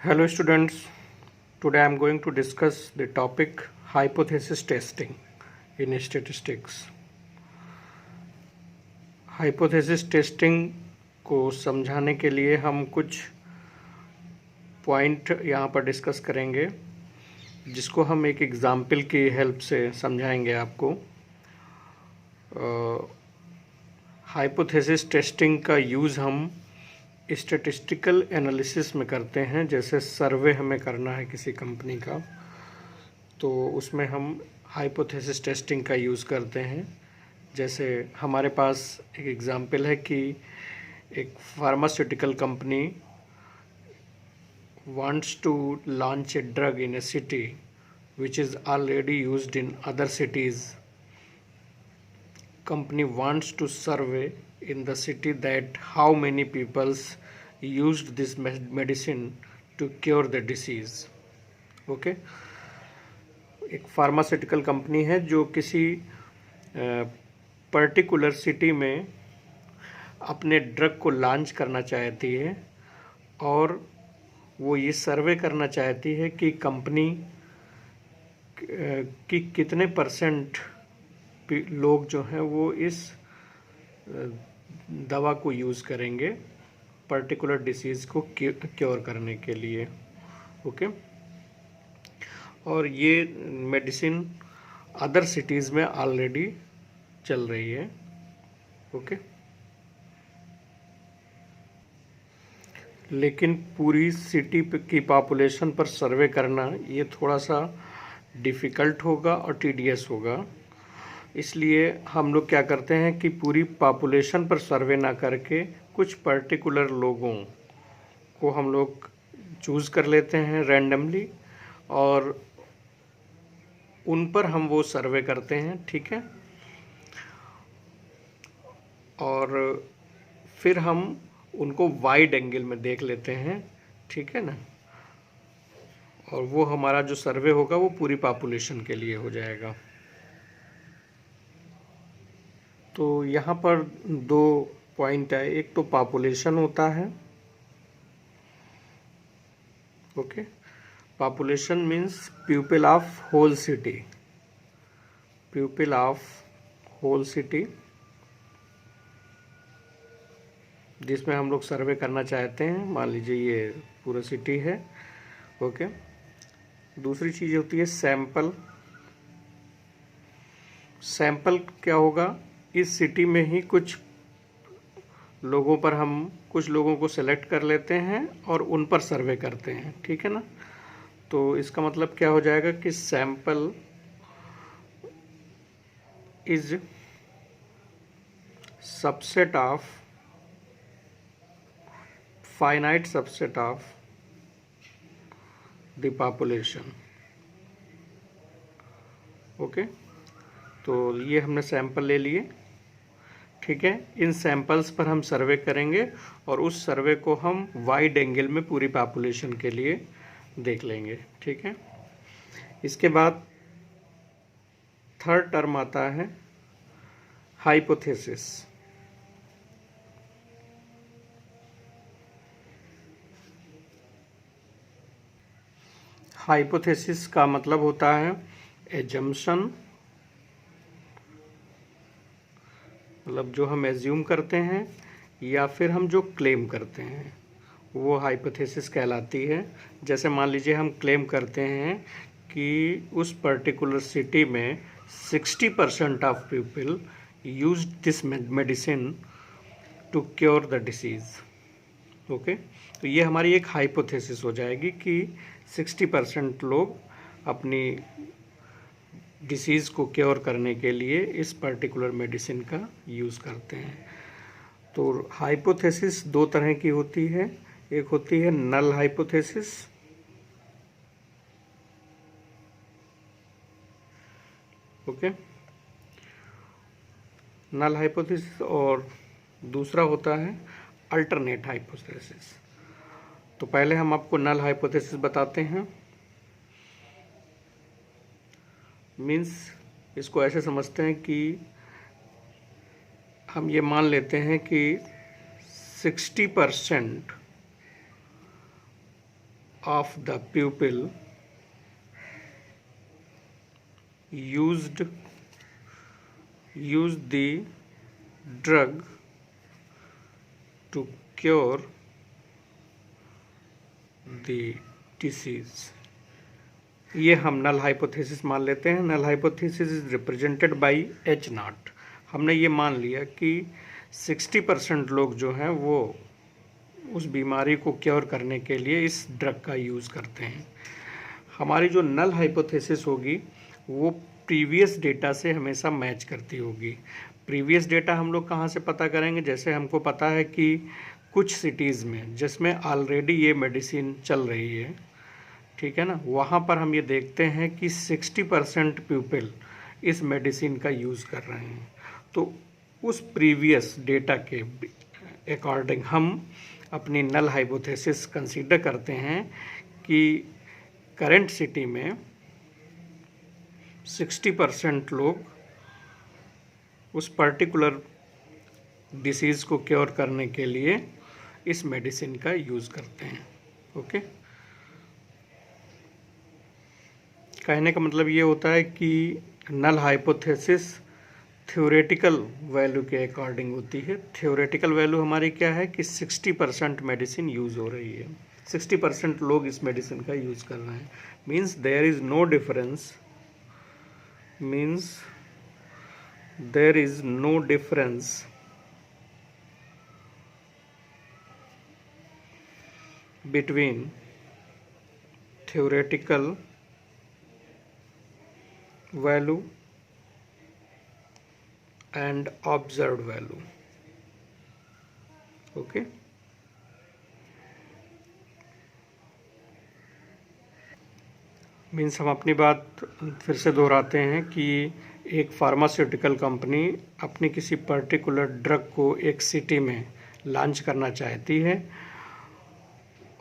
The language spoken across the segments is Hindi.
Hello students, today I am going to discuss the topic hypothesis testing in statistics. Hypothesis testing को समझाने के लिए हम कुछ पॉइंट यहाँ पर डिस्कस करेंगे, जिसको हम एक एग्जाम्पल की हेल्प से समझाएंगे आपको। हाइपोथेसिस टेस्टिंग का यूज़ हम स्टैटिस्टिकल एनालिसिस में करते हैं। जैसे सर्वे हमें करना है किसी कंपनी का, तो उसमें हम हाइपोथेसिस टेस्टिंग का यूज़ करते हैं। जैसे हमारे पास एक एग्जांपल है कि एक pharmaceutical company wants to launch a drug in a city which is already used in other cities. Company wants to survey in the city that how many peoples used this medicine to cure the disease. Okay, एक फार्मास्यूटिकल कंपनी है जो किसी पर्टिकुलर सिटी में अपने ड्रग को लॉन्च करना चाहती है, और वो ये सर्वे करना चाहती है कि कंपनी कि कितने परसेंट लोग जो हैं वो इस दवा को यूज़ करेंगे पर्टिकुलर डिसीज़ को क्योर करने के लिए। ओके, और ये मेडिसिन अदर सिटीज़ में ऑलरेडी चल रही है। ओके, लेकिन पूरी सिटी की पॉपुलेशन पर सर्वे करना ये थोड़ा सा डिफ़िकल्ट होगा और टीडियस होगा। इसलिए हम लोग क्या करते हैं कि पूरी पॉपुलेशन पर सर्वे ना करके कुछ पर्टिकुलर लोगों को हम लोग चूज़ कर लेते हैं रैंडमली, और उन पर हम वो सर्वे करते हैं। ठीक है, और फिर हम उनको वाइड एंगल में देख लेते हैं। ठीक है ना, और वो हमारा जो सर्वे होगा वो पूरी पॉपुलेशन के लिए हो जाएगा। तो यहाँ पर दो पॉइंट है, एक तो पॉपुलेशन होता है। Okay, population means people of whole city, people of whole city, जिसमें हम लोग सर्वे करना चाहते हैं। मान लीजिए ये पूरा सिटी है। ओके, दूसरी चीज़ होती है सैंपल। सैंपल क्या होगा, इस सिटी में ही कुछ लोगों पर हम कुछ लोगों को सेलेक्ट कर लेते हैं और उन पर सर्वे करते हैं। ठीक है ना, तो इसका मतलब क्या हो जाएगा कि sample is subset of finite subset of the population. Okay, तो ये हमने सैंपल ले लिए। ठीक है, इन सैंपल्स पर हम सर्वे करेंगे और उस सर्वे को हम वाइड एंगल में पूरी पॉपुलेशन के लिए देख लेंगे। ठीक है, इसके बाद थर्ड टर्म आता है हाइपोथेसिस। हाइपोथेसिस का मतलब होता है एजम्पशन, मतलब जो हम एज्यूम करते हैं या फिर हम जो क्लेम करते हैं वो हाइपोथेसिस कहलाती है। जैसे मान लीजिए हम क्लेम करते हैं कि उस पर्टिकुलर सिटी में 60% of people used this medicine to cure the disease. Okay, तो ये हमारी एक हाइपोथेसिस हो जाएगी कि 60% लोग अपनी डिसीज़ को क्योर करने के लिए इस पर्टिकुलर मेडिसिन का यूज़ करते हैं। तो हाइपोथेसिस दो तरह की होती है, एक होती है null hypothesis, okay, null hypothesis, और दूसरा होता है अल्टरनेट हाइपोथेसिस। तो पहले हम आपको नल हाइपोथेसिस बताते हैं। मीन्स इसको ऐसे समझते हैं कि हम ये मान लेते हैं कि 60% of the pupil used the drug to cure the disease। ये हम नल हाइपोथेसिस मान लेते हैं। Null hypothesis is represented by H naught. हमने ये मान लिया कि 60% लोग जो हैं वो उस बीमारी को क्योर करने के लिए इस ड्रग का यूज़ करते हैं। हमारी जो नल हाइपोथेसिस होगी वो प्रीवियस डेटा से हमेशा मैच करती होगी। प्रीवियस डेटा हम लोग कहाँ से पता करेंगे? जैसे हमको पता है कि कुछ सिटीज़ में जिसमें ऑलरेडी ये मेडिसिन चल रही है, ठीक है ना, वहाँ पर हम ये देखते हैं कि 60% पीपल इस मेडिसिन का यूज़ कर रहे हैं। तो उस प्रीवियस डेटा के अकॉर्डिंग हम अपनी नल हाइपोथेसिस कंसीडर करते हैं कि करंट सिटी में 60% लोग उस पर्टिकुलर डिसीज़ को क्योर करने के लिए इस मेडिसिन का यूज़ करते हैं। ओके, कहने का मतलब ये होता है कि नल हाइपोथेसिस थ्योरेटिकल वैल्यू के अकॉर्डिंग होती है। थ्योरेटिकल वैल्यू हमारी क्या है कि 60% मेडिसिन यूज़ हो रही है, 60% लोग इस मेडिसिन का यूज़ कर रहे हैं। Means there is no difference, means there is no difference between theoretical value and observed value। Okay, means हम अपनी बात फिर से दोहराते हैं कि एक फार्मास्यूटिकल कंपनी अपनी किसी पर्टिकुलर ड्रग को एक सिटी में लॉन्च करना चाहती है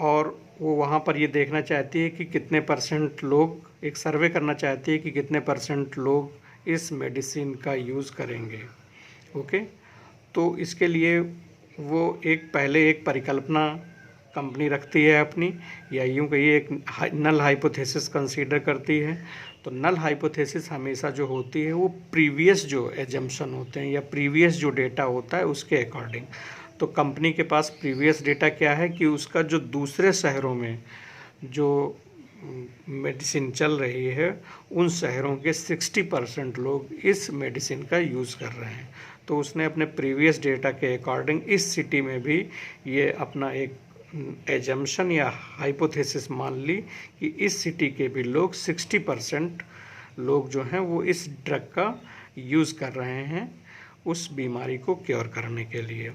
और वो वहाँ पर ये देखना चाहती है कि कितने परसेंट लोग, एक सर्वे करना चाहती है कि कितने परसेंट लोग इस मेडिसिन का यूज़ करेंगे। ओके, तो इसके लिए वो पहले एक परिकल्पना कंपनी रखती है अपनी, या यूँ कहिए एक नल हाइपोथेसिस कंसीडर करती है। तो नल हाइपोथेसिस हमेशा जो होती है वो प्रीवियस जो एजम्पशन होते हैं या प्रीवियस जो डेटा होता है उसके अकॉर्डिंग। तो कंपनी के पास प्रीवियस डेटा क्या है कि उसका जो दूसरे शहरों में जो मेडिसिन चल रही है उन शहरों के 60% लोग इस मेडिसिन का यूज़ कर रहे हैं। तो उसने अपने प्रीवियस डेटा के अकॉर्डिंग इस सिटी में भी ये अपना एक एजम्पशन या हाइपोथेसिस मान ली कि इस सिटी के भी लोग 60% लोग जो हैं वो इस ड्रग का यूज़ कर रहे हैं उस बीमारी को क्योर करने के लिए।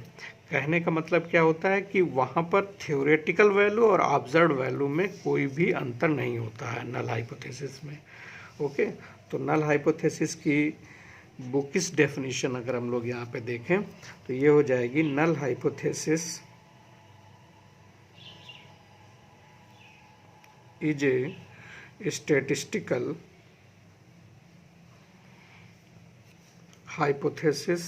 कहने का मतलब क्या होता है कि वहाँ पर थ्योरेटिकल वैल्यू और ऑब्जर्व वैल्यू में कोई भी अंतर नहीं होता है नल हाइपोथेसिस में। ओके, तो नल हाइपोथेसिस की बुकिश डेफिनेशन अगर हम लोग यहाँ पे देखें तो ये हो जाएगी, null hypothesis is a statistical hypothesis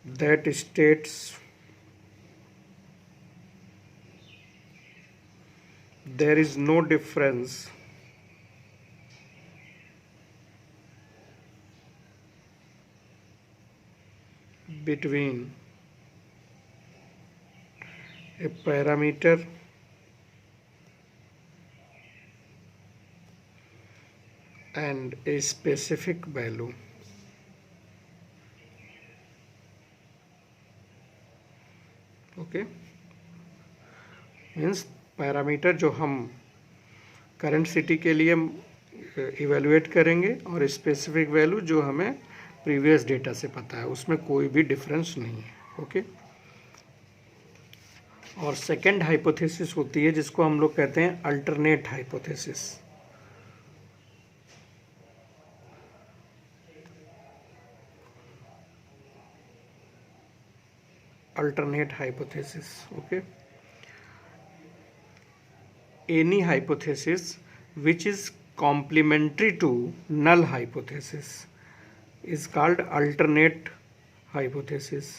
that states there is no difference between a parameter and a specific value। Okay, means parameter जो हम करंट सिटी के लिए इवेलुएट करेंगे और स्पेसिफिक वैल्यू जो हमें प्रीवियस डेटा से पता है, उसमें कोई भी डिफरेंस नहीं है। ओके, और सेकंड हाइपोथेसिस होती है जिसको हम लोग कहते हैं alternate hypothesis. alternate hypothesis। okay, any hypothesis which is complementary to null hypothesis is called alternate hypothesis।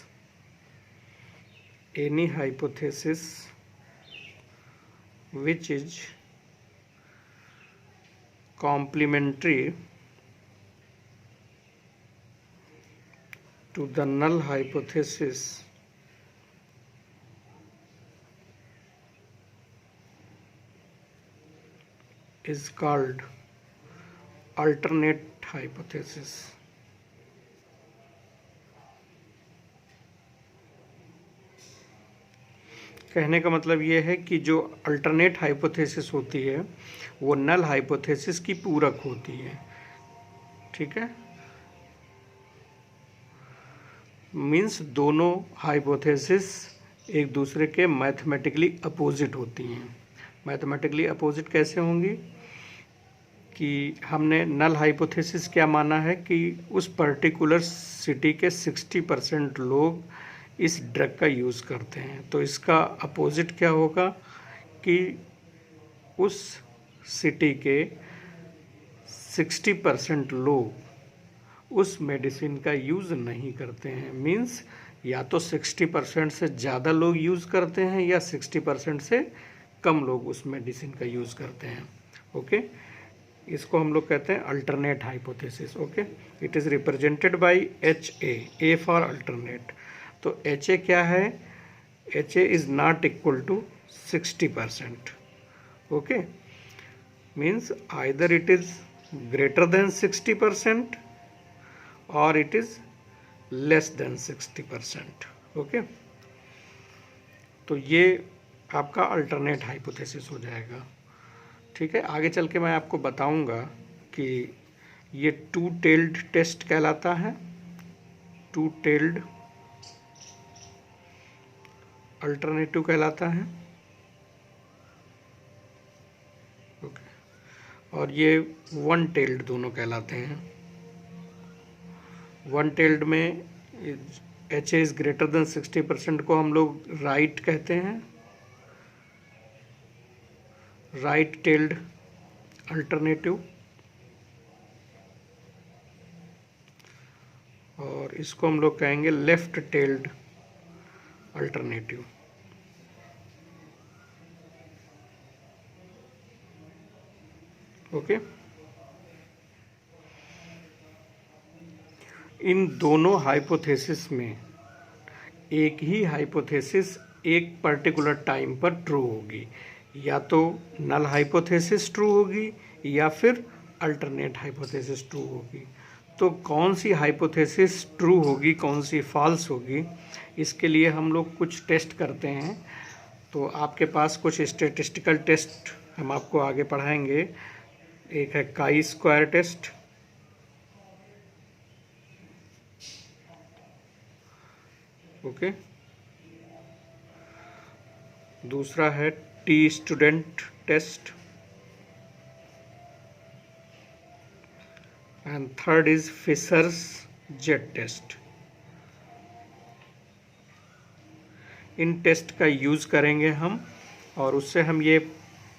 any hypothesis which is complementary to the null hypothesis is called alternate hypothesis. कहने का मतलब ये है कि जो अल्टरनेट हाइपोथेसिस होती है वो नल हाइपोथेसिस की पूरक होती है। ठीक है, मीन्स दोनों हाइपोथेसिस एक दूसरे के मैथमेटिकली अपोजिट होती हैं। मैथमेटिकली अपोजिट कैसे होंगी कि हमने नल हाइपोथेसिस क्या माना है कि उस पर्टिकुलर सिटी के 60% लोग इस ड्रग का यूज़ करते हैं, तो इसका अपोजिट क्या होगा कि उस सिटी के 60% लोग उस मेडिसिन का यूज़ नहीं करते हैं। मीन्स या तो 60% से ज़्यादा लोग यूज़ करते हैं या 60% से कम लोग उस मेडिसिन का यूज़ करते हैं। ओके, इसको हम लोग कहते हैं alternate hypothesis. Okay, it is represented by HA for alternate. तो HA क्या है? HA is not equal to 60%। Okay, means either it is greater than 60% और it is less than 60%। Okay, तो ये आपका अल्टरनेट हाइपोथेसिस हो जाएगा। ठीक है, आगे चल के मैं आपको बताऊंगा कि ये टू टेल्ड टेस्ट कहलाता है, टू टेल्ड अल्टरनेटिव कहलाता है। ओके, और ये वन टेल्ड दोनों कहलाते हैं। वन टेल्ड में HA इज ग्रेटर देन 60% को हम लोग राइट कहते हैं, राइट टेल्ड अल्टरनेटिव, और इसको हम लोग कहेंगे लेफ्ट टेल्ड अल्टरनेटिव। ओके, इन दोनों हाइपोथेसिस में एक ही हाइपोथेसिस एक पर्टिकुलर टाइम पर ट्रू होगी, या तो नल हाइपोथेसिस ट्रू होगी या फिर अल्टरनेट हाइपोथेसिस ट्रू होगी। तो कौन सी हाइपोथेसिस ट्रू होगी, कौन सी फॉल्स होगी, इसके लिए हम लोग कुछ टेस्ट करते हैं। तो आपके पास कुछ स्टैटिस्टिकल टेस्ट हम आपको आगे पढ़ाएंगे। एक है काई स्क्वायर टेस्ट, ओके, दूसरा है T student test, and third is Fisher's z test. इन टेस्ट का यूज़ करेंगे हम, और उससे हम ये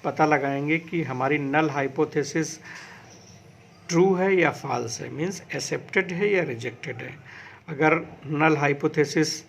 पता लगाएंगे कि हमारी नल हाइपोथेसिस ट्रू है या फॉल्स है, मीन्स एक्सेप्टेड है या रिजेक्टेड है। अगर नल हाइपोथेसिस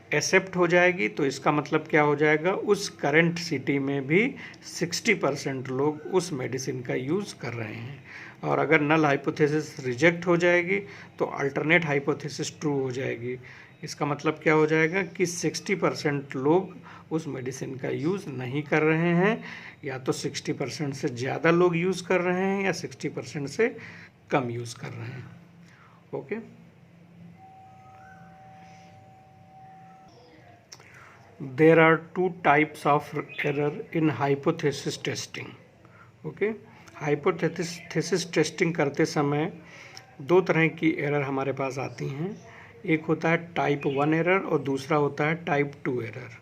एक्सेप्ट हो जाएगी तो इसका मतलब क्या हो जाएगा, उस करंट सिटी में भी 60% लोग उस मेडिसिन का यूज़ कर रहे हैं। और अगर नल हाइपोथेसिस रिजेक्ट हो जाएगी तो अल्टरनेट हाइपोथेसिस ट्रू हो जाएगी। इसका मतलब क्या हो जाएगा कि 60% लोग उस मेडिसिन का यूज़ नहीं कर रहे हैं, या तो 60% से ज़्यादा लोग यूज़ कर रहे हैं या 60% से कम यूज़ कर रहे हैं। Okay, there are two types of error in hypothesis testing. Okay, hypothesis testing करते समय दो तरह की एरर हमारे पास आती हैं। एक होता है टाइप 1 एरर और दूसरा होता है टाइप 2 एरर।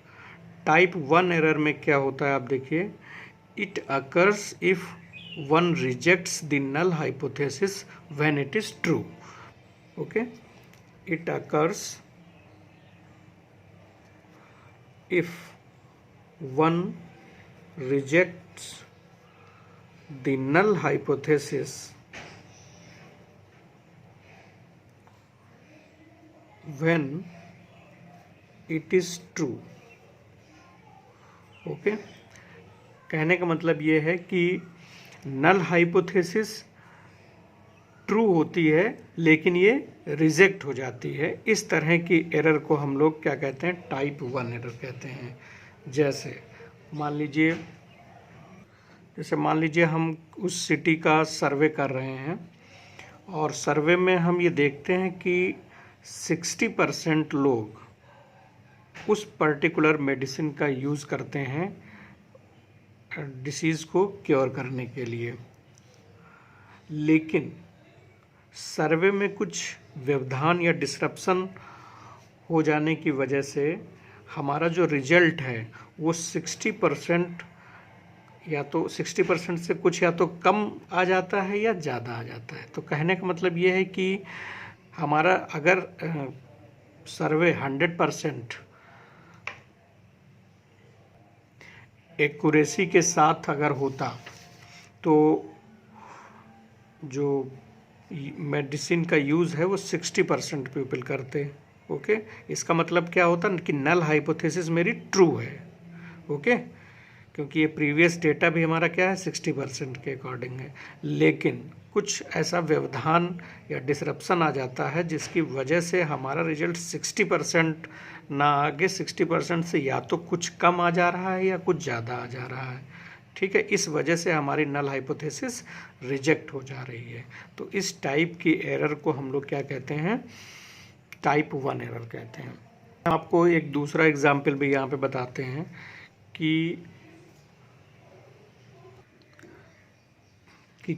टाइप 1 एरर में क्या होता है, आप देखिए, it occurs if one rejects the null hypothesis when it is true. Okay, it occurs if one rejects the null hypothesis when it is true. Okay, कहने का मतलब ये है कि नल हाइपोथेसिस ट्रू होती है लेकिन ये रिजेक्ट हो जाती है। इस तरह की एरर को हम लोग क्या कहते हैं, टाइप 1 एरर कहते हैं। जैसे मान लीजिए हम उस सिटी का सर्वे कर रहे हैं और सर्वे में हम ये देखते हैं कि 60% लोग उस पर्टिकुलर मेडिसिन का यूज़ करते हैं डिसीज़ को क्योर करने के लिए, लेकिन सर्वे में कुछ व्यवधान या डिसरप्शन हो जाने की वजह से हमारा जो रिजल्ट है वो 60% या तो 60% से कुछ या तो कम आ जाता है या ज़्यादा आ जाता है। तो कहने का मतलब ये है कि हमारा अगर सर्वे 100% एक्यूरेसी के साथ अगर होता तो जो मेडिसिन का यूज़ है वो 60% पीपल करते। ओके, इसका मतलब क्या होता कि नल हाइपोथेसिस मेरी ट्रू है। ओके, क्योंकि ये प्रीवियस डेटा भी हमारा क्या है, 60% के अकॉर्डिंग है, लेकिन कुछ ऐसा व्यवधान या डिसरप्शन आ जाता है जिसकी वजह से हमारा रिजल्ट 60% ना आगे 60% से या तो कुछ कम आ जा रहा है या कुछ ज़्यादा आ जा रहा है। ठीक है, इस वजह से हमारी नल हाइपोथेसिस रिजेक्ट हो जा रही है। तो इस टाइप की एरर को हम लोग क्या कहते हैं, टाइप 1 एरर कहते हैं। आपको एक दूसरा एग्जाम्पल भी यहाँ पे बताते हैं कि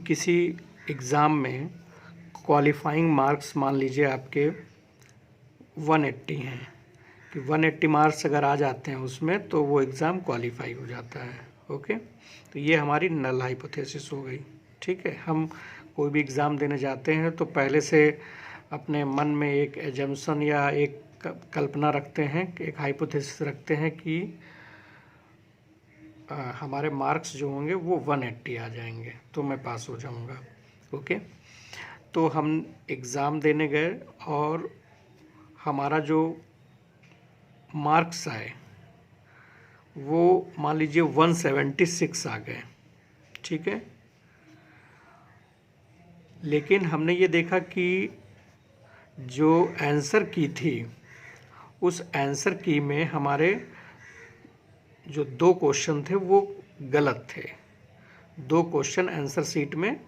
किसी एग्ज़ाम में क्वालिफाइंग मार्क्स मान लीजिए आपके 180 हैं, कि 180 मार्क्स अगर आ जाते हैं उसमें तो वो एग्ज़ाम क्वालिफाई हो जाता है। ओके, तो ये हमारी नल हाइपोथेसिस हो गई। ठीक है, हम कोई भी एग्ज़ाम देने जाते हैं तो पहले से अपने मन में एक एजम्पशन या एक कल्पना रखते हैं, एक हाइपोथेसिस रखते हैं कि हमारे मार्क्स जो होंगे वो 180 आ जाएंगे तो मैं पास हो जाऊंगा। ओके, तो हम एग्ज़ाम देने गए और हमारा जो मार्क्स आए वो मान लीजिए 176 आ गए। ठीक है, लेकिन हमने ये देखा कि जो आंसर की थी उस आंसर की में हमारे जो 2 क्वेश्चन थे वो गलत थे। 2 क्वेश्चन आंसर शीट में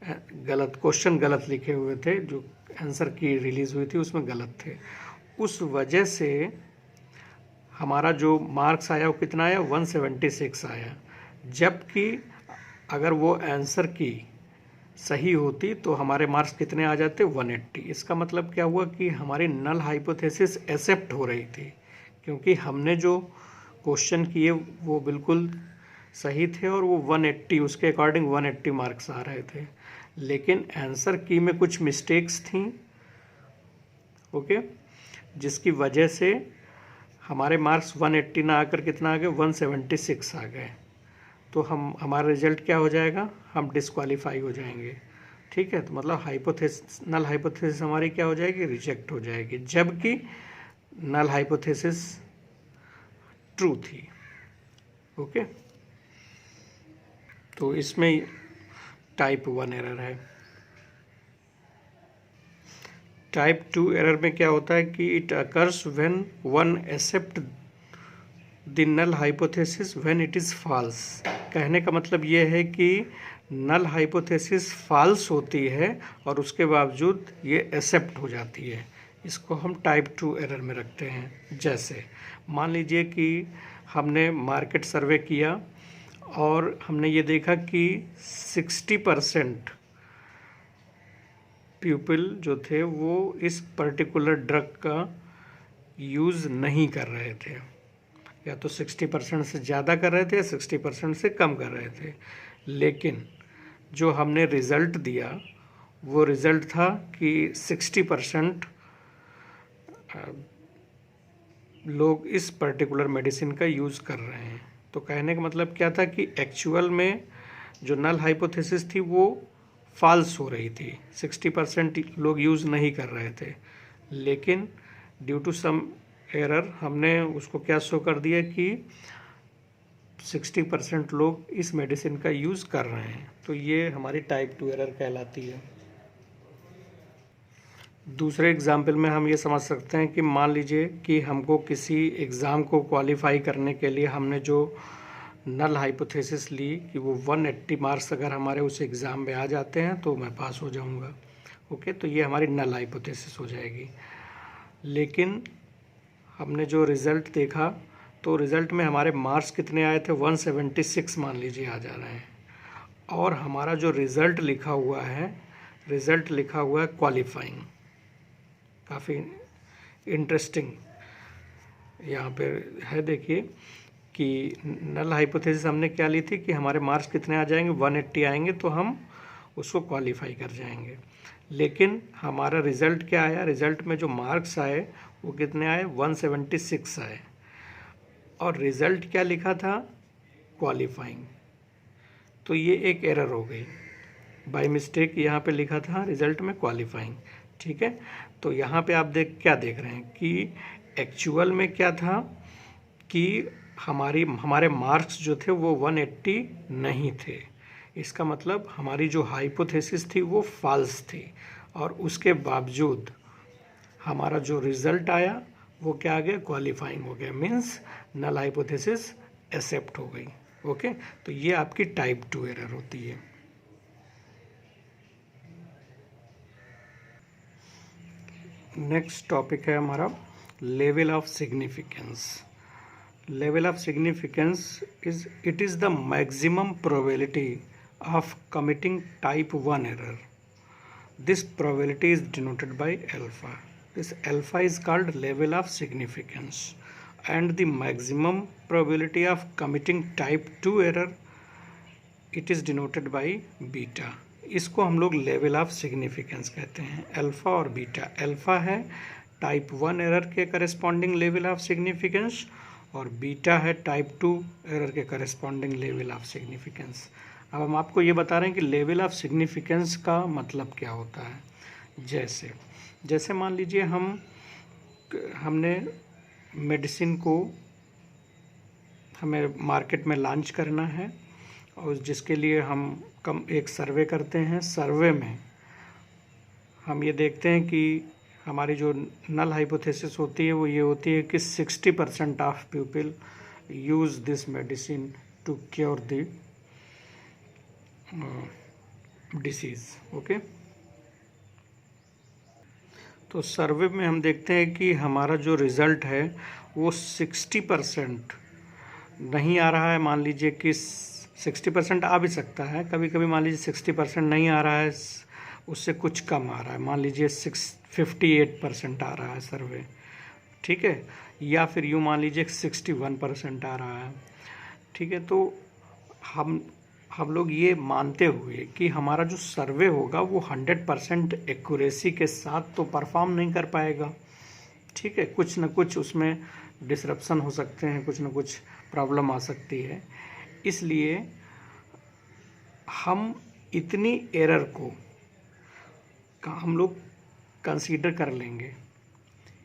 क्वेश्चन गलत लिखे हुए थे, जो आंसर की रिलीज़ हुई थी उसमें गलत थे। उस वजह से हमारा जो मार्क्स आया वो कितना आया, 176 आया। जबकि अगर वो आंसर की सही होती तो हमारे मार्क्स कितने आ जाते, 180। इसका मतलब क्या हुआ कि हमारी नल हाइपोथेसिस एक्सेप्ट हो रही थी, क्योंकि हमने जो क्वेश्चन किए वो बिल्कुल सही थे और वो 180 उसके अकॉर्डिंग 180 मार्क्स आ रहे थे, लेकिन आंसर की में कुछ मिस्टेक्स थी। ओके, जिसकी वजह से हमारे मार्क्स 180 ना आकर कितना आ गए, 176 आ गए। तो हमारा रिजल्ट क्या हो जाएगा, हम डिस्क्वालीफाई हो जाएंगे। ठीक है, तो मतलब नल हाइपोथेसिस हमारी क्या हो जाएगी, रिजेक्ट हो जाएगी, जबकि नल हाइपोथेसिस ट्रू थी। ओके, तो इसमें टाइप 1 एरर है। टाइप 2 एरर में क्या होता है कि it occurs when one accept the null hypothesis when it is false. कहने का मतलब ये है कि नल हाइपोथेसिस फॉल्स होती है और उसके बावजूद ये एक्सेप्ट हो जाती है। इसको हम टाइप 2 एरर में रखते हैं। जैसे मान लीजिए कि हमने मार्केट सर्वे किया और हमने ये देखा कि 60% पीपल जो थे वो इस पर्टिकुलर ड्रग का यूज़ नहीं कर रहे थे, या तो 60% से ज़्यादा कर रहे थे या 60% से कम कर रहे थे। लेकिन जो हमने रिज़ल्ट दिया वो रिज़ल्ट था कि 60% लोग इस पर्टिकुलर मेडिसिन का यूज़ कर रहे हैं। तो कहने का मतलब क्या था कि एक्चुअल में जो नल हाइपोथेसिस थी वो फॉल्स हो रही थी, 60% लोग यूज़ नहीं कर रहे थे, लेकिन ड्यू टू सम एरर हमने उसको क्या शो कर दिया कि 60% लोग इस मेडिसिन का यूज़ कर रहे हैं, तो ये हमारी टाइप 2 एरर कहलाती है। दूसरे एग्जाम्पल में हम ये समझ सकते हैं कि मान लीजिए कि हमको किसी एग्ज़ाम को क्वालिफाई करने के लिए हमने जो नल हाइपोथेसिस ली कि वो 180 मार्क्स अगर हमारे उस एग्ज़ाम में आ जाते हैं तो मैं पास हो जाऊंगा। ओके, तो ये हमारी नल हाइपोथेसिस हो जाएगी। लेकिन हमने जो रिज़ल्ट देखा तो रिज़ल्ट में हमारे मार्क्स कितने आए थे, 176 मान लीजिए आ जा रहे हैं, और हमारा जो रिज़ल्ट लिखा हुआ है क्वालिफाइंग। काफ़ी इंटरेस्टिंग यहाँ पे है। देखिए कि नल हाइपोथेसिस हमने क्या ली थी कि हमारे मार्क्स कितने आ जाएंगे, 180 आएंगे तो हम उसको क्वालिफाई कर जाएंगे। लेकिन हमारा रिज़ल्ट क्या आया, रिज़ल्ट में जो मार्क्स आए वो कितने आए, 176 आए, और रिज़ल्ट क्या लिखा था, क्वालिफाइंग। तो ये एक एरर हो गई, बाय मिस्टेक यहाँ पे लिखा था रिज़ल्ट में क्वालिफाइंग। ठीक है, तो यहाँ पे आप क्या देख रहे हैं कि एक्चुअल में क्या था कि हमारे मार्क्स जो थे वो 180 नहीं थे। इसका मतलब हमारी जो हाइपोथेसिस थी वो फॉल्स थी, और उसके बावजूद हमारा जो रिज़ल्ट आया वो क्या आ गया, क्वालिफाइंग हो गया, मीन्स नल हाइपोथेसिस एक्सेप्ट हो गई। ओके, तो ये आपकी टाइप 2 एरर होती है। नेक्स्ट टॉपिक है हमारा level of significance. Level of significance is the maximum probability of committing type 1 error. This probability is denoted by alpha. This alpha is called level of significance, and the maximum probability of committing type 2 error, it is denoted by beta. इसको हम लोग लेवल ऑफ सिग्निफिकेंस कहते हैं, अल्फा और बीटा। अल्फा है टाइप 1 एरर के करस्पॉन्डिंग लेवल ऑफ सिग्निफिकेंस, और बीटा है टाइप 2 एरर के करस्पॉन्डिंग लेवल ऑफ सिग्निफिकेंस। अब हम आपको ये बता रहे हैं कि लेवल ऑफ सिग्निफिकेंस का मतलब क्या होता है। जैसे मान लीजिए हमने मेडिसिन को हमें मार्केट में लॉन्च करना है, और जिसके लिए हम एक सर्वे करते हैं। सर्वे में हम ये देखते हैं कि हमारी जो नल हाइपोथेसिस होती है वो ये होती है कि 60% of people use this medicine to cure the disease. Okay, तो सर्वे में हम देखते हैं कि हमारा जो रिज़ल्ट है वो 60% नहीं आ रहा है। मान लीजिए कि 60% आ भी सकता है, कभी कभी मान लीजिए 60% नहीं आ रहा है, उससे कुछ कम आ रहा है, मान लीजिए 58% आ रहा है सर्वे। ठीक है, या फिर यूँ मान लीजिए 61% आ रहा है। ठीक है, तो हम लोग ये मानते हुए कि हमारा जो सर्वे होगा वो 100% एक्यूरेसी के साथ तो परफॉर्म नहीं कर पाएगा। ठीक है, कुछ न कुछ उसमें डिसरप्शन हो सकते हैं, कुछ न कुछ प्रॉब्लम आ सकती है। इसलिए हम इतनी एरर को हम लोग कंसीडर कर लेंगे।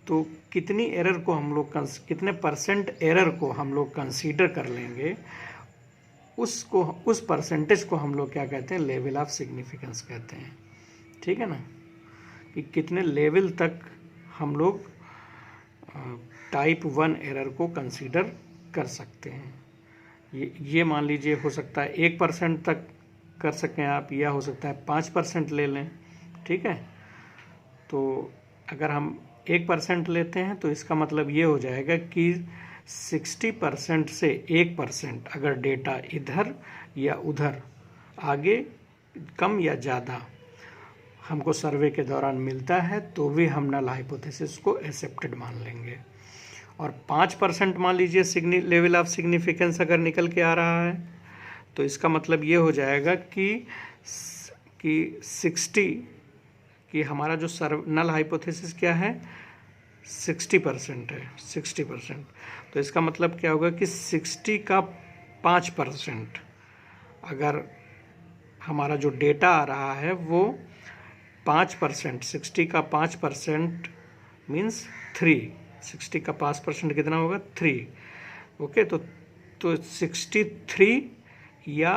तो कितनी एरर को हम लोग कितने परसेंट एरर को हम लोग कंसीडर कर लेंगे, उस परसेंटेज को हम लोग क्या कहते हैं, लेवल ऑफ सिग्निफिकेंस कहते हैं। ठीक है ना, कि कितने लेवल तक हम लोग टाइप 1 एरर को कंसीडर कर सकते हैं। ये मान लीजिए हो सकता है 1% तक कर सकें आप, या हो सकता है 5% ले लें। ठीक है, तो अगर हम 1% लेते हैं तो इसका मतलब ये हो जाएगा कि 60% से 1% अगर डेटा इधर या उधर आगे कम या ज़्यादा हमको सर्वे के दौरान मिलता है तो भी हम नल हाइपोथेसिस को एक्सेप्टेड मान लेंगे। और 5% मान लीजिए लेवल ऑफ सिग्निफिकेंस अगर निकल के आ रहा है तो इसका मतलब ये हो जाएगा कि 60 कि हमारा जो नल हाइपोथेसिस क्या है, 60% है, 60%। तो इसका मतलब क्या होगा कि 60 का 5% अगर हमारा जो डेटा आ रहा है वो 5%, 60 का 5% मीन्स 3, 60 का 5% कितना होगा, 3। ओके, तो तो 63 या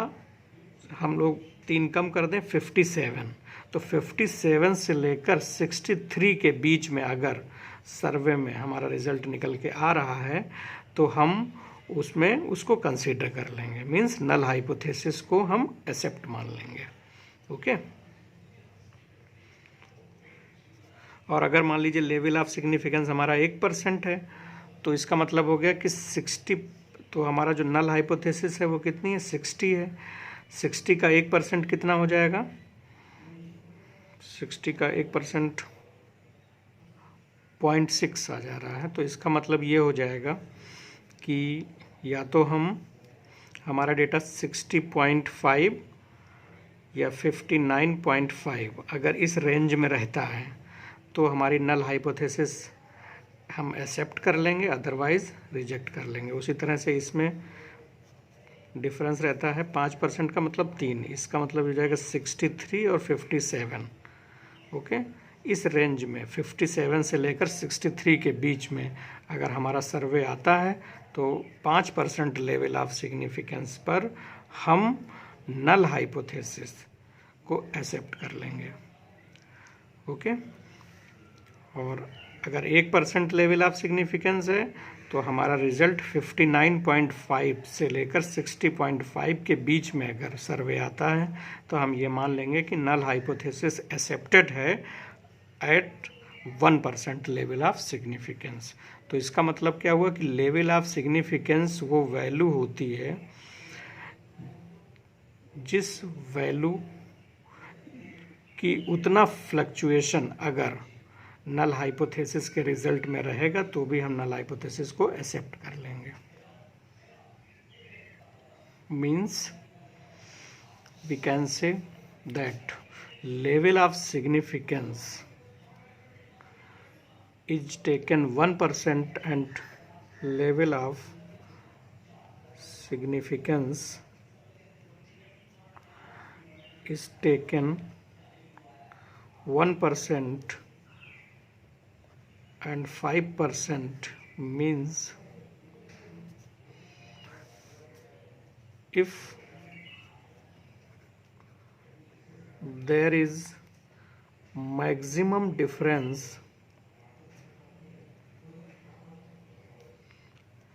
हम लोग 3 कम कर दें 57, तो 57 से लेकर 63 के बीच में अगर सर्वे में हमारा रिजल्ट निकल के आ रहा है तो हम उसमें उसको कंसीडर कर लेंगे, मीन्स नल हाइपोथेसिस को हम एक्सेप्ट मान लेंगे। ओके। और अगर मान लीजिए लेवल ऑफ सिग्निफिकेंस हमारा 1% है तो इसका मतलब हो गया कि 60, तो हमारा जो नल हाइपोथेसिस है वो कितनी है, 60 है। 60 का 1% कितना हो जाएगा, 60 का 1% 0.6 आ जा रहा है। तो इसका मतलब ये हो जाएगा कि या तो हमारा डेटा 60.5 या 59.5 अगर इस रेंज में रहता है तो हमारी नल हाइपोथेसिस हम एक्सेप्ट कर लेंगे, अदरवाइज रिजेक्ट कर लेंगे। उसी तरह से इसमें डिफरेंस रहता है 5% का मतलब 3, इसका मतलब हो जाएगा 63 और 57। ओके। इस रेंज में 57 से लेकर 63 के बीच में अगर हमारा सर्वे आता है तो 5% लेवल ऑफ सिग्निफिकेंस पर हम नल हाइपोथेसिस को एक्सेप्ट कर लेंगे। ओके। और अगर 1% लेवल ऑफ सिग्निफिकेंस है तो हमारा रिजल्ट 59.5 से लेकर 60.5 के बीच में अगर सर्वे आता है तो हम ये मान लेंगे कि नल हाइपोथेसिस एक्सेप्टेड है एट 1% लेवल ऑफ सिग्निफिकेंस। तो इसका मतलब क्या हुआ कि लेवल ऑफ सिग्निफिकेंस वो वैल्यू होती है जिस वैल्यू की उतना फ्लक्चुएशन अगर नल हाइपोथेसिस के रिजल्ट में रहेगा तो भी हम नल हाइपोथेसिस को एक्सेप्ट कर लेंगे। Means we can say that level of significance is taken 1% and level of significance is taken 1% and 5%, means if there is maximum difference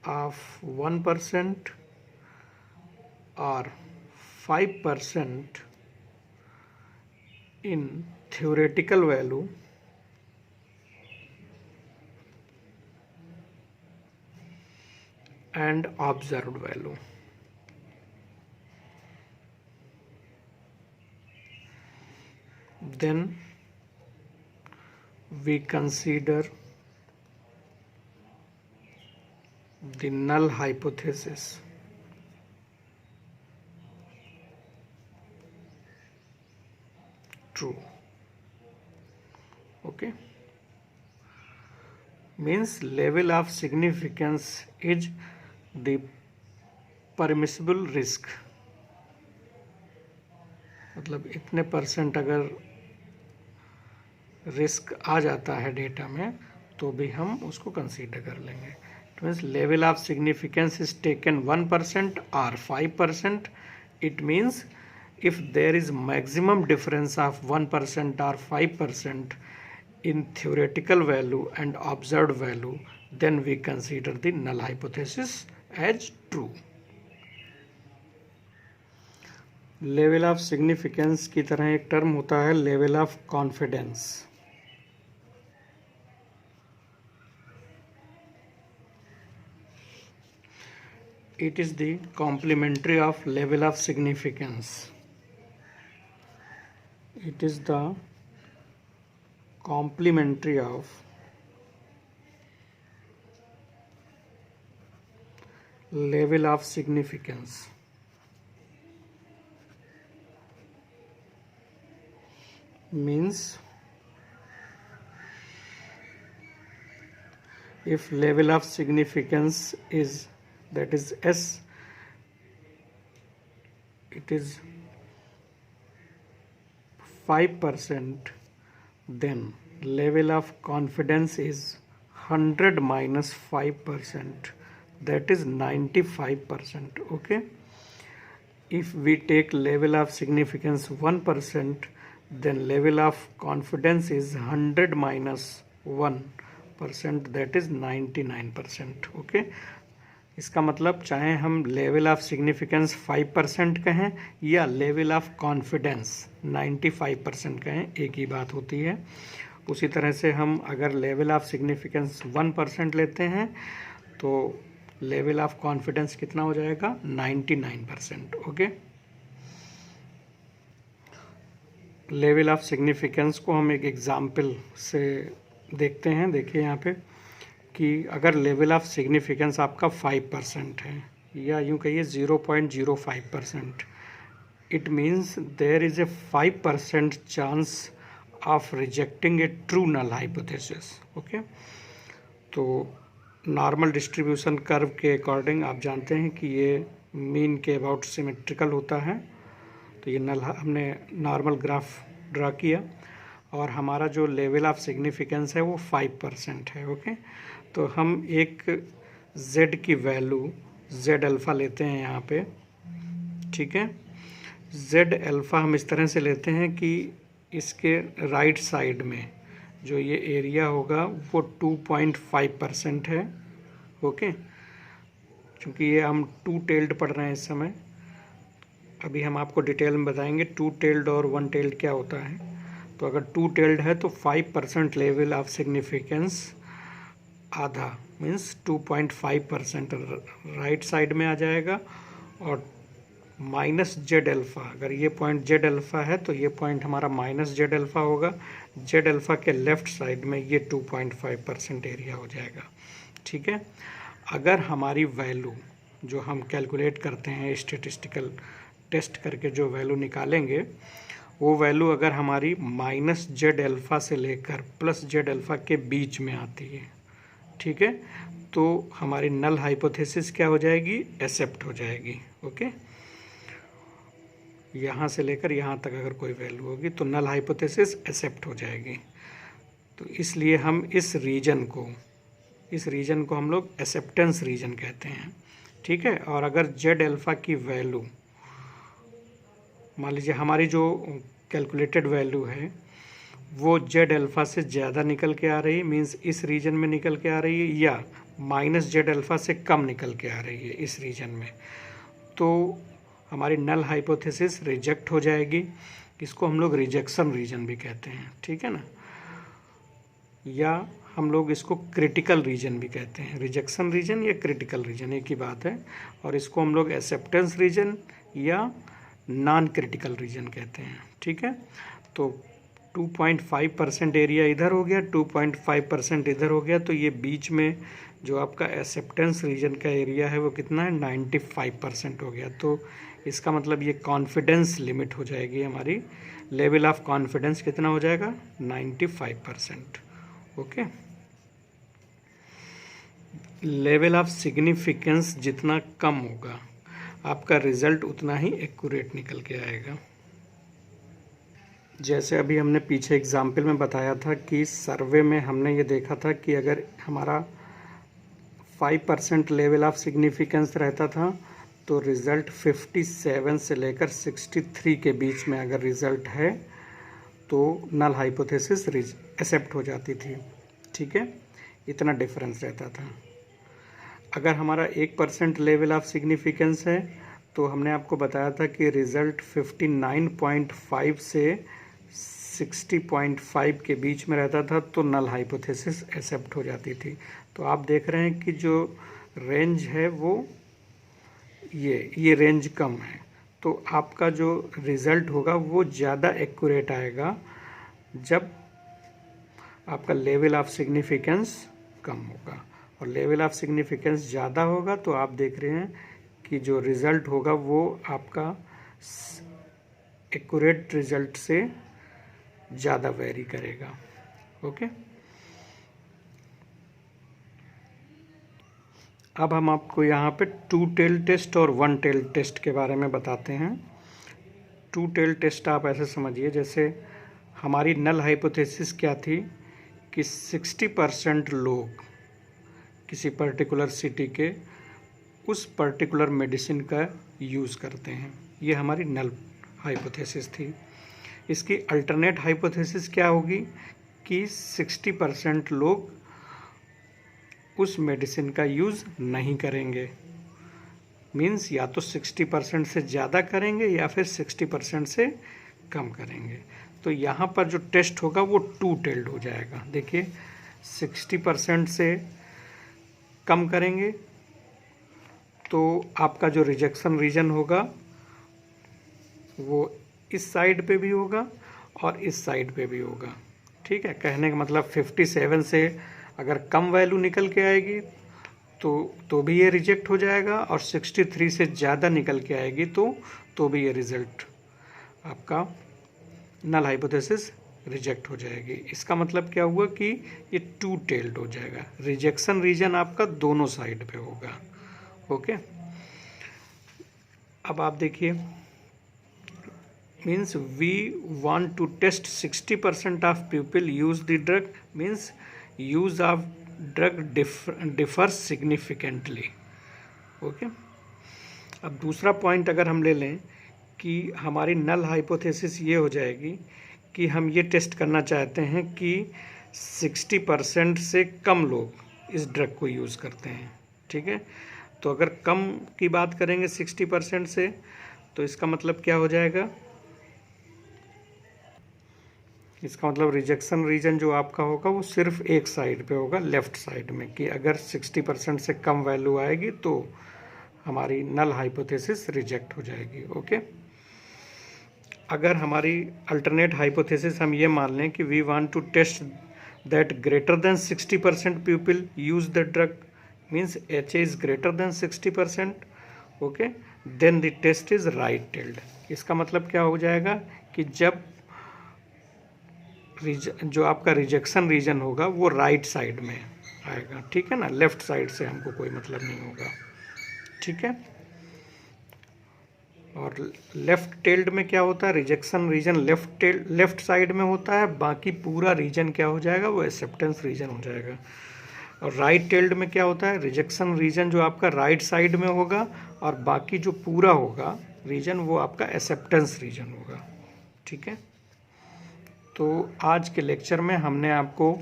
of 1% or 5% in theoretical value, and observed value, then we consider the null hypothesis true. Okay. Means level of significance is the permissible risk, मतलब इतने % अगर रिस्क आ जाता है डेटा में तो भी हम उसको कंसीडर कर लेंगे। It means level of significance is taken 1% or 5%. It means if there is maximum difference of 1% or 5% in theoretical value and observed value, then we consider the null hypothesis as true. Level of significance की तरह एक टर्म होता है level of confidence. It is the complementary of level of significance. It is the complementary of level of significance. Means if level of significance is, that is S, it is 5%, then level of confidence is 100 minus 5%, that is 95%. Okay, if we take level of significance 1%, then level of confidence is 100 minus 1%, that is 99%. Okay, इसका मतलब चाहे हम लेवल ऑफ सिग्निफिकेंस 5% कहें या लेवल ऑफ कॉन्फिडेंस 95% कहें, एक ही बात होती है। उसी तरह से हम अगर लेवल ऑफ सिग्निफिकेंस 1% लेते हैं तो लेवल ऑफ कॉन्फिडेंस कितना हो जाएगा? 99%। ओके, लेवल ऑफ सिग्निफिकेंस को हम एक एग्जाम्पल से देखते हैं। देखिए यहाँ पे कि अगर लेवल ऑफ सिग्निफिकेंस आपका 5% है या यूँ कहिए 0.05%, it means there is a 5% chance of rejecting a true null hypothesis. Okay, तो नॉर्मल डिस्ट्रीब्यूशन कर्व के अकॉर्डिंग आप जानते हैं कि ये मीन के अबाउट सिमेट्रिकल होता है। तो ये नल हमने नॉर्मल ग्राफ ड्रा किया और हमारा जो लेवल ऑफ सिग्निफिकेंस है वो 5% है। ओके, तो हम एक z की वैल्यू z अल्फ़ा लेते हैं यहाँ पे। ठीक है, z अल्फ़ा हम इस तरह से लेते हैं कि इसके राइट साइड में जो ये एरिया होगा वो 2.5% है। ओके, क्योंकि ये हम टू टेल्ड पढ़ रहे हैं इस समय, अभी हम आपको डिटेल में बताएंगे टू टेल्ड और वन टेल्ड क्या होता है। तो अगर टू टेल्ड है तो 5% लेवल ऑफ सिग्निफिकेंस आधा मीन्स 2.5% राइट साइड में आ जाएगा, और माइनस जेड अल्फ़ा, अगर ये पॉइंट जेड अल्फ़ा है तो ये पॉइंट हमारा माइनस जेड अल्फ़ा होगा। जेड अल्फ़ा के लेफ़्ट साइड में ये 2.5% एरिया हो जाएगा। ठीक है, अगर हमारी वैल्यू जो हम कैलकुलेट करते हैं स्टैटिस्टिकल टेस्ट करके जो वैल्यू निकालेंगे, वो वैल्यू अगर हमारी माइनस जेड अल्फ़ा से लेकर प्लस जेड अल्फ़ा के बीच में आती है, ठीक है, तो हमारी नल हाइपोथेसिस क्या हो जाएगी? एक्सेप्ट हो जाएगी। ओके, यहाँ से लेकर यहाँ तक अगर कोई वैल्यू होगी तो नल हाइपोथेसिस एक्सेप्ट हो जाएगी। तो इसलिए हम इस रीजन को हम लोग एक्सेप्टेंस रीजन कहते हैं। ठीक है, और अगर जेड अल्फ़ा की वैल्यू मान लीजिए हमारी जो कैलकुलेटेड वैल्यू है वो जेड अल्फ़ा से ज़्यादा निकल के आ रही है, मींस इस रीजन में निकल के आ रही है, या माइनस जेड अल्फ़ा से कम निकल के आ रही है इस रीजन में, तो हमारी नल हाइपोथेसिस रिजेक्ट हो जाएगी। इसको हम लोग रिजेक्शन रीजन भी कहते हैं। ठीक है ना, या हम लोग इसको क्रिटिकल रीजन भी कहते हैं। रिजेक्शन रीजन या क्रिटिकल रीजन एक ही बात है। और इसको हम लोग एक्सेप्टेंस रीजन या नॉन क्रिटिकल रीजन कहते हैं। ठीक है, तो 2.5% एरिया इधर हो गया, 2.5% इधर हो गया, तो ये बीच में जो आपका एक्सेप्टेंस रीजन का एरिया है वो कितना है? 95% हो गया। तो इसका मतलब ये कॉन्फिडेंस लिमिट हो जाएगी हमारी, लेवल ऑफ कॉन्फिडेंस कितना हो जाएगा? 95%। ओके, लेवल ऑफ सिग्निफिकेंस जितना कम होगा आपका रिजल्ट उतना ही एक्यूरेट निकल के आएगा। जैसे अभी हमने पीछे एग्जाम्पल में बताया था कि सर्वे में हमने ये देखा था कि अगर हमारा 5% लेवल ऑफ सिग्निफिकेंस रहता था तो रिज़ल्ट 57 से लेकर 63 के बीच में अगर रिज़ल्ट है तो नल हाइपोथेसिस एक्सेप्ट हो जाती थी। ठीक है, इतना डिफरेंस रहता था। अगर हमारा 1% लेवल ऑफ सिग्निफिकेंस है तो हमने आपको बताया था कि रिज़ल्ट 59.5 से 60.5 के बीच में रहता था तो नल हाइपोथेसिस एक्सेप्ट हो जाती थी। तो आप देख रहे हैं कि जो रेंज है वो ये रेंज कम है, तो आपका जो रिज़ल्ट होगा वो ज़्यादा एक्यूरेट आएगा जब आपका लेवल ऑफ सिग्निफिकेंस कम होगा। और लेवल ऑफ सिग्निफिकेंस ज़्यादा होगा तो आप देख रहे हैं कि जो रिज़ल्ट होगा वो आपका एक्यूरेट रिज़ल्ट से ज़्यादा वेरी करेगा। ओके, अब हम आपको यहाँ पे टू टेल टेस्ट और वन टेल टेस्ट के बारे में बताते हैं। टू टेल टेस्ट आप ऐसे समझिए, जैसे हमारी नल हाइपोथेसिस क्या थी कि 60% लोग किसी पर्टिकुलर सिटी के उस पर्टिकुलर मेडिसिन का यूज़ करते हैं। ये हमारी नल हाइपोथेसिस थी। इसकी अल्टरनेट हाइपोथेसिस क्या होगी कि 60% लोग उस मेडिसिन का यूज़ नहीं करेंगे। मीन्स या तो 60% से ज़्यादा करेंगे या फिर 60% से कम करेंगे। तो यहाँ पर जो टेस्ट होगा वो टू टेल्ड हो जाएगा। देखिए 60% से कम करेंगे तो आपका जो रिजेक्शन रीजन होगा वो इस साइड पे भी होगा और इस साइड पे भी होगा। ठीक है, कहने का मतलब 57 से अगर कम वैल्यू निकल के आएगी तो भी ये रिजेक्ट हो जाएगा, और 63 से ज़्यादा निकल के आएगी तो भी ये रिजल्ट आपका नल हाइपोथेसिस रिजेक्ट हो जाएगी। इसका मतलब क्या हुआ कि ये टू टेल्ड हो जाएगा। रिजेक्शन रीजन आपका दोनों साइड पे होगा। ओके, अब आप देखिए, means we want to test 60% of people use the drug, means use of drug differ significantly. Okay, अब दूसरा पॉइंट अगर हम ले लें कि हमारी नल हाइपोथेसिस ये हो जाएगी कि हम ये टेस्ट करना चाहते हैं कि 60% से कम लोग इस ड्रग को यूज़ करते हैं। ठीक है, तो अगर कम की बात करेंगे 60% से, तो इसका मतलब क्या हो जाएगा, इसका मतलब रिजेक्शन रीजन जो आपका होगा वो सिर्फ एक साइड पे होगा, लेफ्ट साइड में, कि अगर 60% से कम वैल्यू आएगी तो हमारी नल हाइपोथेसिस रिजेक्ट हो जाएगी। ओके, अगर हमारी अल्टरनेट हाइपोथेसिस हम ये मान लें कि we want to test that greater than 60% people use the drug, means HA is greater than 60%, okay, then the test is right tailed. इसका मतलब क्या हो जाएगा कि जब जो आपका रिजेक्शन रीजन होगा वो राइट साइड में आएगा। ठीक है ना, लेफ्ट साइड से हमको कोई मतलब नहीं होगा। ठीक है, और लेफ्ट टेल्ड में क्या होता है, रिजेक्शन रीजन लेफ्ट साइड में होता है, बाकी पूरा रीजन क्या हो जाएगा, वो एक्सेप्टेंस रीजन हो जाएगा। और राइट टेल्ड में क्या होता है, रिजेक्शन रीजन जो आपका राइट साइड में होगा और बाकी जो पूरा होगा रीजन वो आपका एक्सेप्टेंस रीजन होगा। ठीक है, तो आज के लेक्चर में हमने आपको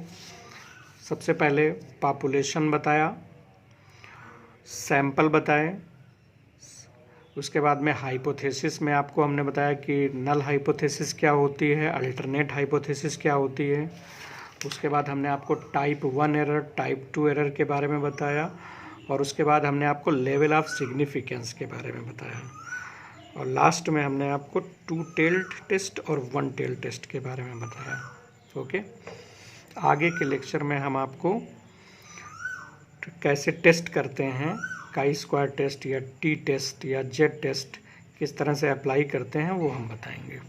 सबसे पहले पॉपुलेशन बताया, सैंपल बताए, उसके बाद में हाइपोथेसिस में आपको हमने बताया कि नल हाइपोथेसिस क्या होती है, अल्टरनेट हाइपोथेसिस क्या होती है। उसके बाद हमने आपको टाइप 1 एरर, टाइप 2 एरर के बारे में बताया, और उसके बाद हमने आपको लेवल ऑफ सिग्निफिकेंस के बारे में बताया, और लास्ट में हमने आपको टू टेल्ड टेस्ट और वन टेल्ड टेस्ट के बारे में बताया। ओके, आगे के लेक्चर में हम आपको कैसे टेस्ट करते हैं, काई स्क्वायर टेस्ट या टी टेस्ट या जेड टेस्ट किस तरह से अप्लाई करते हैं वो हम बताएंगे।